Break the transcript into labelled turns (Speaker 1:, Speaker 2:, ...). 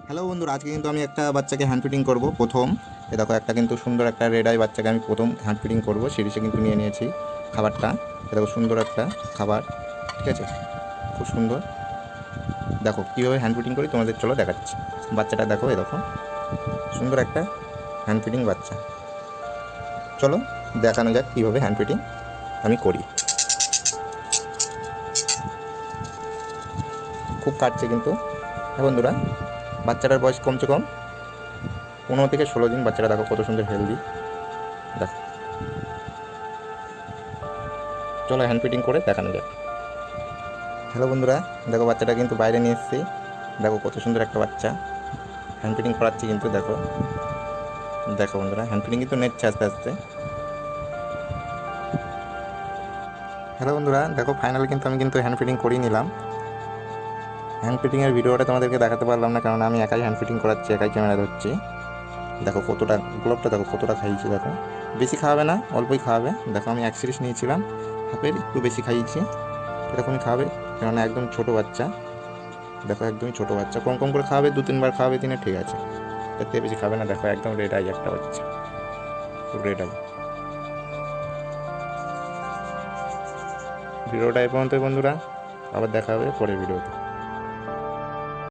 Speaker 1: Hello বন্ধুরা, আজকে কিন্তু আমি একটা বাচ্চাকে হ্যান্ড ফিটিং করবো প্রথম। এ দেখো, একটা কিন্তু সুন্দর একটা রেড আই বাচ্চাকে আমি প্রথম হ্যান্ড ফিটিং করবো। সিরিজে কিন্তু নিয়ে নিয়েছি খাবারটা। এ দেখো, সুন্দর একটা খাবার, ঠিক আছে, খুব সুন্দর। দেখো কীভাবে হ্যান্ড ফিটিং করি তোমাদের চলো দেখাচ্ছি। বাচ্চাটা দেখো, এ দেখো সুন্দর একটা হ্যান্ড ফিটিং বাচ্চা। চলো দেখানো যাক কীভাবে হ্যান্ড ফিটিং আমি করি। খুব কাটছে কিন্তু। হ্যাঁ বন্ধুরা, বাচ্চাটার বয়স কমসে কম 15 থেকে 16 দিন। বাচ্চাটা দেখো কত সুন্দর হেলদি। দেখো, চলো হ্যান্ড ফিটিং করে দেখানো যাক। হ্যালো বন্ধুরা, দেখো বাচ্চাটা কিন্তু বাইরে নিয়ে এসেছি। দেখো কত সুন্দর একটা বাচ্চা। হ্যান্ড ফিটিং করাচ্ছি কিন্তু। দেখো দেখো বন্ধুরা, হ্যান্ড ফিটিং কিন্তু নিচ্ছে আস্তে আস্তে। হ্যালো বন্ধুরা, দেখো ফাইনালি কিন্তু আমি কিন্তু হ্যান্ড ফিটিং করিয়ে নিলাম। হ্যান্ড ফিটিংয়ের ভিডিওটা তোমাদেরকে দেখাতে পারলাম না, কারণ আমি একাই হ্যান্ড ফিটিং করাচ্ছি, একাই ক্যামেরা ধরছি। দেখো কতটা গ্লোভটা দেখো কতটা খাইয়েছি। দেখো বেশি খাওয়াবে না, অল্পই খাওয়াবে। দেখো আমি 1 সিরিজ নিয়েছিলাম, হাফের একটু বেশি খাইয়েছি। এরকমই খাওয়াবে, কেননা একদম ছোটো বাচ্চা। দেখো একদমই ছোটো বাচ্চা, কম কম করে খাওয়াবে, 2-3 বার খাওয়াবে দিনে, ঠিক আছে। এর থেকে বেশি খাবে না। দেখো একদম রেড আই একটা বাচ্চা, খুব রেড আই। ভিডিওটা এই পর্যন্তই বন্ধুরা, আবার দেখা হবে পরের ভিডিওতে।